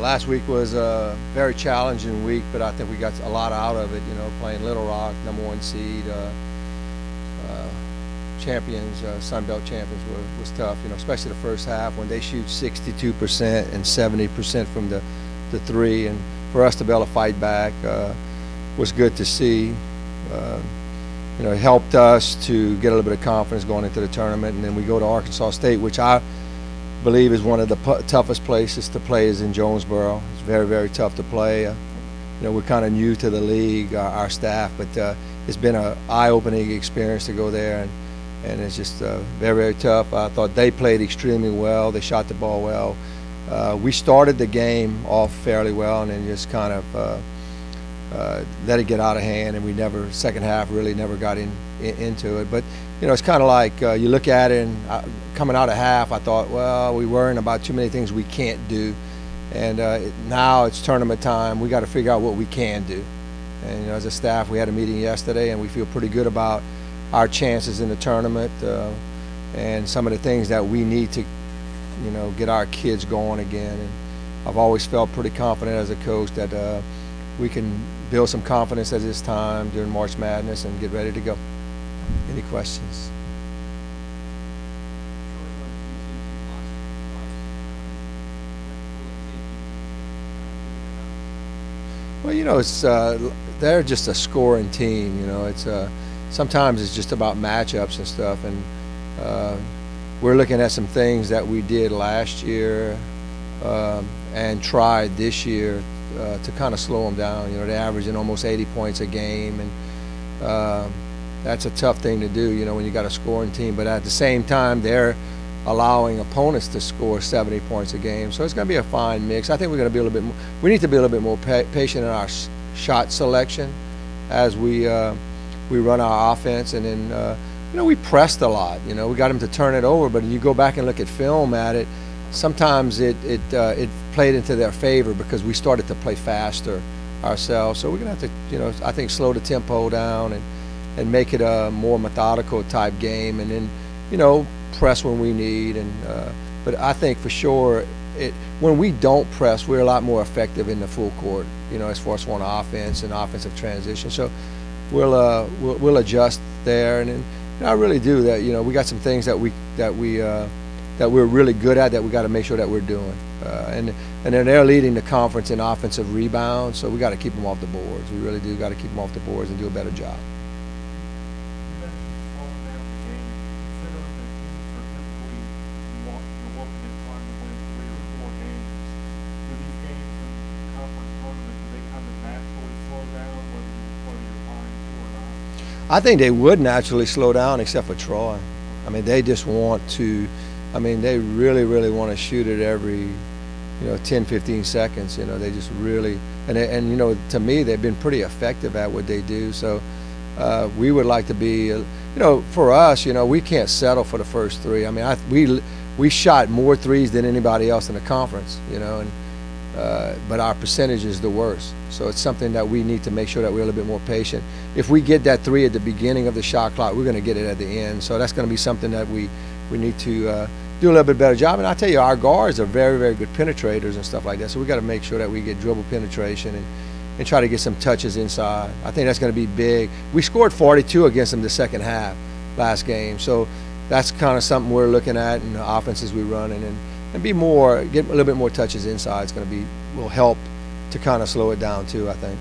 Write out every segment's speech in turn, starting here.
last week was a very challenging week, but I think we got a lot out of it. You know, playing Little Rock, #1 seed, champions, Sun Belt champions was tough. You know, especially the first half when they shoot 62% and 70% from the three, and for us to be able to fight back was good to see. You know, it helped us to get a little bit of confidence going into the tournament, and then we go to Arkansas State, which I believe is one of the toughest places to play is in Jonesboro. It's very, very tough to play. You know, we're kind of new to the league, our staff, but it's been an eye-opening experience to go there, and it's just very, very tough. I thought they played extremely well. They shot the ball well. We started the game off fairly well, and then just kind of let it get out of hand, and we never, second half, really never got into it. But you know, it's kind of like you look at it, and coming out of half, I thought, well, we worrying about too many things we can't do, and now it's tournament time. We got to figure out what we can do. And you know, as a staff, we had a meeting yesterday, and we feel pretty good about our chances in the tournament and some of the things that we need to, you know, get our kids going again. And I've always felt pretty confident as a coach that we can build some confidence at this time during March Madness and get ready to go. Any questions? Well, you know, it's they're just a scoring team. You know, it's sometimes it's just about matchups and stuff, and we're looking at some things that we did last year and tried this year to kind of slow them down. You know, they're averaging almost 80 points a game, and that's a tough thing to do, you know, when you got a scoring team. But at the same time, they're allowing opponents to score 70 points a game. So it's going to be a fine mix. I think we're going to be a little bit more, we need to be a little bit more patient in our shot selection as we run our offense. And then, you know, we pressed a lot. You know, we got them to turn it over, but you go back and look at film at it, sometimes it played into their favor because we started to play faster ourselves. So we're going to have to, you know, I think slow the tempo down and make it a more methodical type game, and then, you know, press when we need. And but I think for sure when we don't press, we're a lot more effective in the full court, you know, as far as on offense and offensive transition. So we'll adjust there, and then, you know, I really do that. You know, we got some things that we're really good at that we got to make sure that we're doing. And then they're leading the conference in offensive rebounds, so we got to keep them off the boards. We really do got to keep them off the boards and do a better job. I think they would naturally slow down, except for Troy. I mean, they just want to. I mean, they really, really want to shoot it every, you know, 10, 15 seconds. You know, they just really, and you know, to me, they've been pretty effective at what they do. So we would like to be, you know, for us, you know, we can't settle for the first three. I mean, we shot more threes than anybody else in the conference, you know, and but our percentage is the worst. So it's something that we need to make sure that we're a little bit more patient. If we get that three at the beginning of the shot clock, we're going to get it at the end. So that's going to be something that we need to do a little bit better job. And I tell you, our guards are very, very good penetrators and stuff like that. So we got to make sure that we get dribble penetration and try to get some touches inside. I think that's going to be big. We scored 42 against them the second half last game. So that's kind of something we're looking at in the offenses we run, and be more, get a little bit more touches inside. It's going to be, will help to kind of slow it down too, I think.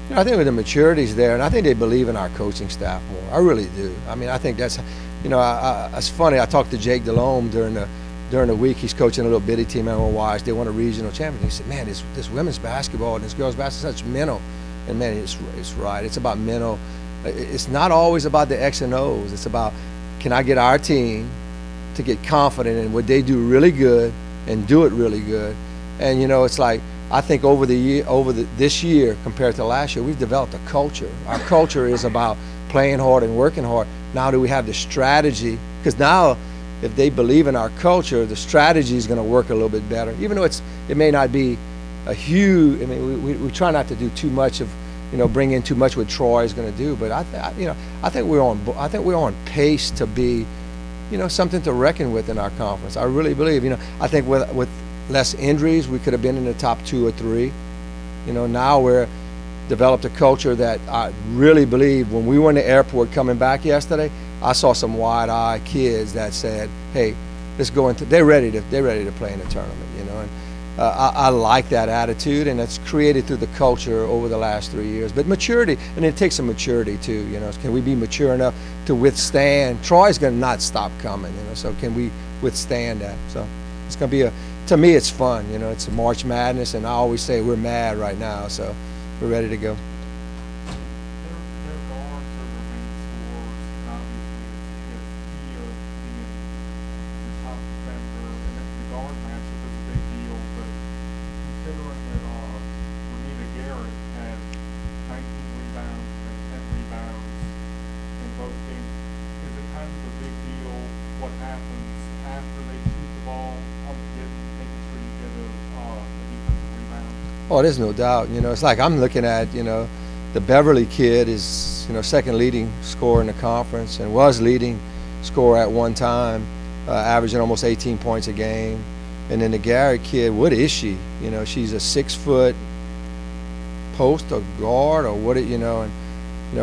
You know, I think with the maturity's there, and I think they believe in our coaching staff more. I really do. I mean, I think that's, you know, it's funny. I talked to Jake Delhomme during the week. He's coaching a little bitty team at Wise. They won a regional championship. He said, "Man, this women's basketball and this girls' basketball is such mental." And man, it's right. It's about mental. It's not always about the X and O's. It's about, can I get our team to get confident in what they do really good and do it really good. And you know, it's like, I think over this year compared to last year, we've developed a culture. Our culture is about playing hard and working hard. Now do we have the strategy? Because now, if they believe in our culture, the strategy is going to work a little bit better. Even though it may not be a huge. I mean, we try not to do too much of, bring in too much what Troy is going to do. But I think we're on pace to be, something to reckon with in our conference. I really believe. I think with less injuries, we could have been in the top 2 or 3. Now we're developed a culture that I really believe. When we were in the airport coming back yesterday, I saw some wide-eyed kids that said, "Hey, let's go into." They're ready to play in the tournament, And I like that attitude, and it's created through the culture over the last 3 years. But maturity, and it takes some maturity too. Can we be mature enough to withstand? Troy's going to not stop coming, So can we withstand that? So it's going to be to me, it's fun. It's a March Madness, and I always say we're mad right now, so we're ready to go. Oh, there's no doubt. It's like I'm looking at, the Beverly kid is, second leading scorer in the conference and was leading scorer at one time, averaging almost 18 points a game. And then the Garry kid, what is she? She's a 6-foot post or guard or what? And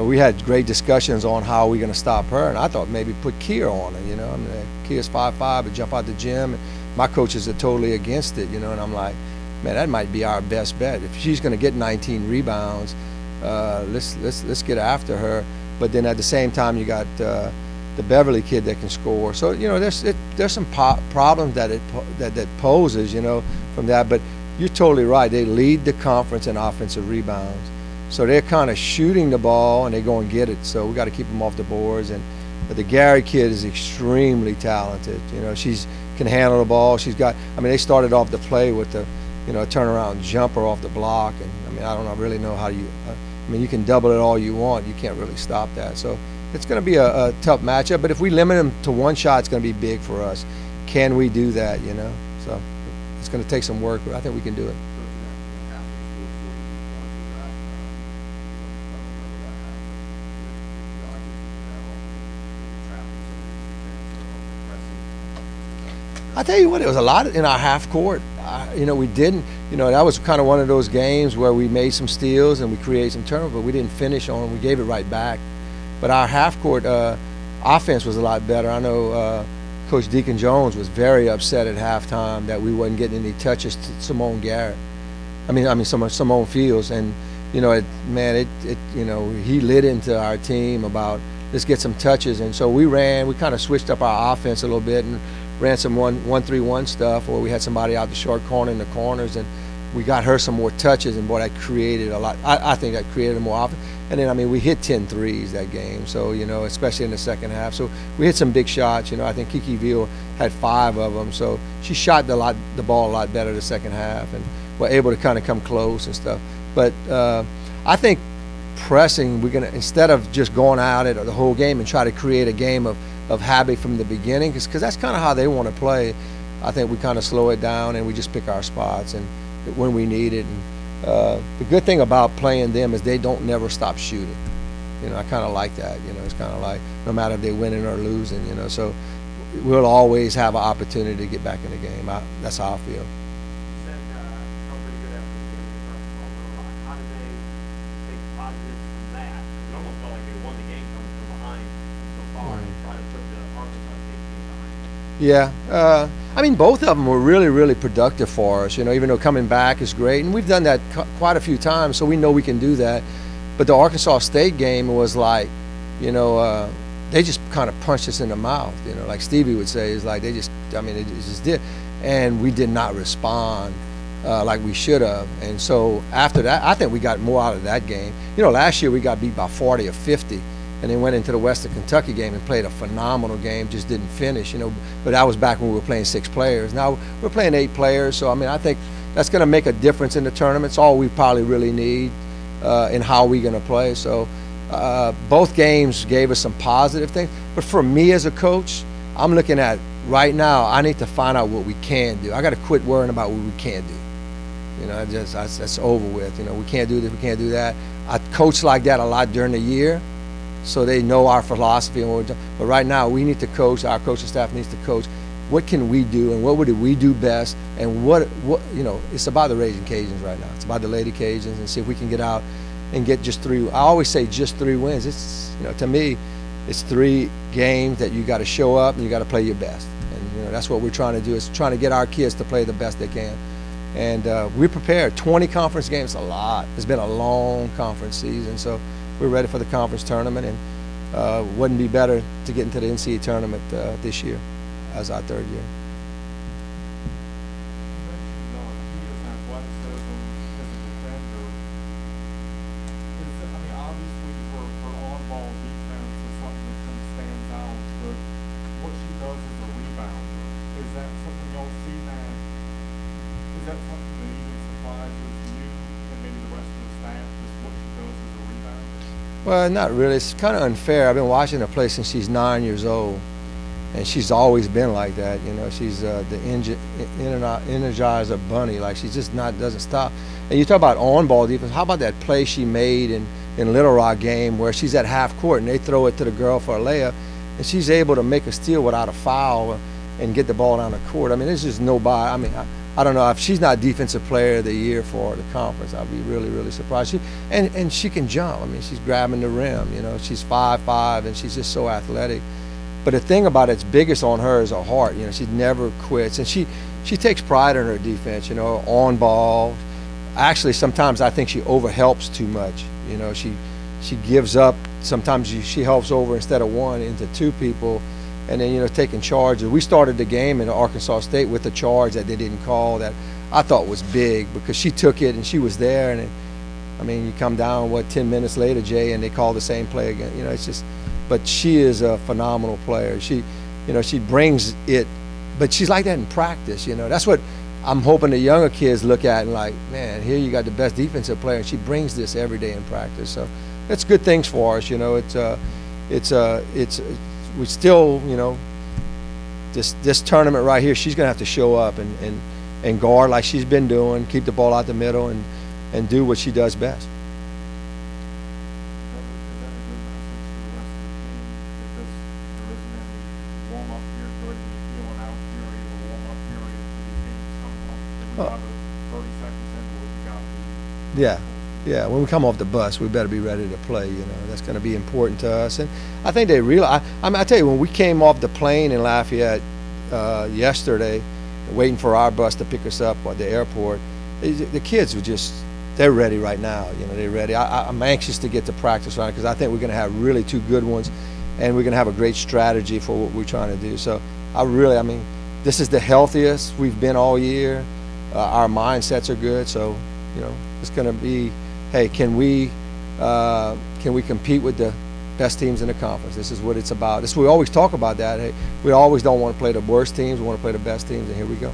we had great discussions on how we're going to stop her. And I thought maybe put Kier on her. Kia's 5'5", but jump out the gym. And my coaches are totally against it. And I'm like, man, that might be our best bet. If she's going to get 19 rebounds, let's get after her. But then at the same time, you got the Beverly kid that can score. So there's some problems that poses, from that. But you're totally right. They lead the conference in offensive rebounds. So they're kind of shooting the ball and they go and get it. So we got to keep them off the boards. But the Garry kid is extremely talented. She can handle the ball. They started off the play with the a turnaround jumper off the block, and I don't really know how you. You can double it all you want. You can't really stop that. So it's going to be a tough matchup. But if we limit them to one shot, it's going to be big for us. Can we do that? So it's going to take some work, but I think we can do it. I tell you what, it was a lot in our half court. We didn't, that was kind of one of those games where we made some steals and we created some turnovers, but we didn't finish on them. We gave it right back. But our half court offense was a lot better. I know Coach Deacon Jones was very upset at halftime that we wasn't getting any touches to Simone Garrett. Simone Fields, and he lit into our team about let's get some touches, and so we kind of switched up our offense a little bit and ran some 1-3-1 stuff, where we had somebody out the short corner in the corners, and we got her some more touches, and boy, that created a lot. I think that created more offense. And then we hit 10 threes that game, so especially in the second half. So we hit some big shots. I think Kiki Veal had 5 of them, so she shot the ball a lot better the second half, and were able to kind of come close and stuff. But I think pressing, we're gonna, instead of just going at it the whole game and try to create a game of habit from the beginning, because that's kind of how they want to play. I think we kind of slow it down and we just pick our spots and when we need it. And the good thing about playing them is they don't never stop shooting. I kind of like that. It's kind of like no matter if they're winning or losing. So we'll always have an opportunity to get back in the game. That's how I feel. Yeah, both of them were really, really productive for us. Even though coming back is great, and we've done that quite a few times, so we know we can do that. But the Arkansas State game was like, they just kind of punched us in the mouth. Like Stevie would say, it's like they just did, and we did not respond like we should have. And so after that, I think we got more out of that game. Last year we got beat by 40 or 50. And then went into the Western Kentucky game and played a phenomenal game, just didn't finish, But that was back when we were playing 6 players. Now we're playing 8 players, so I think that's going to make a difference in the tournament. It's all we probably really need in how we're going to play. So both games gave us some positive things. But for me as a coach, I'm looking at right now, I need to find out what we can do. I got to quit worrying about what we can't do. You know, that's over with. You know, we can't do this, we can't do that. I coach like that a lot during the year, so they know our philosophy and what we're doing. But right now, we need to coach. Our coaching staff needs to coach. What can we do, and what would we do best, and what you know? It's about the Raging Cajuns right now. It's about the Lady Cajuns, and see if we can get out and get just 3. I always say just 3 wins. It's, you know, to me, it's 3 games that you got to show up and you got to play your best. And you know, that's what we're trying to do. Is trying to get our kids to play the best they can. And we're prepared. 20 conference games, a lot. It's been a long conference season, so we're ready for the conference tournament. And wouldn't be better to get into the NCAA tournament this year as our 3rd year. Well, not really. It's kind of unfair. I've been watching her play since she's 9 years old, and she's always been like that. You know, she's the energizer bunny. Like, she just doesn't stop. And you talk about on-ball defense. How about that play she made in Little Rock game where she's at half court and they throw it to the girl for a layup, and she's able to make a steal without a foul and get the ball down the court. I mean, there's just nobody. I mean, I don't know if she's not Defensive Player of the Year for the conference. I'd be really, really surprised. And she can jump. I mean, she's grabbing the rim. You know, she's 5'5", and she's just so athletic. But the thing about it's biggest on her is her heart. You know, she never quits, and she takes pride in her defense. You know, on ball. Actually, sometimes I think she overhelps too much. You know, she gives up. Sometimes she helps over instead of 1 into 2 people. And then, you know, taking charge. We started the game in Arkansas State with a charge that they didn't call that I thought was big, because she took it and she was there. And I mean, you come down, 10 minutes later, Jay, and they call the same play again. You know, it's just, but she is a phenomenal player. She, you know, she brings it, but she's like that in practice. You know, that's what I'm hoping the younger kids look at and like, man, here you got the best defensive player, and she brings this every day in practice. So it's good things for us. You know, we still, you know, this tournament right here, she's gonna have to show up and guard like she's been doing, keep the ball out the middle, and do what she does best. Yeah. Yeah, when we come off the bus, we better be ready to play. You know, that's going to be important to us. And I think they realize. I mean, I tell you, when we came off the plane in Lafayette yesterday, waiting for our bus to pick us up at the airport, the kids were they're ready right now. You know, they're ready. I'm anxious to get to practice round, because I think we're going to have really 2 good ones, and we're going to have a great strategy for what we're trying to do. So I mean, this is the healthiest we've been all year. Our mindsets are good. So, you know, it's going to be. Hey, can we compete with the best teams in the conference? This is what it's about. We always talk about that. Hey, we always don't want to play the worst teams. We want to play the best teams, and here we go.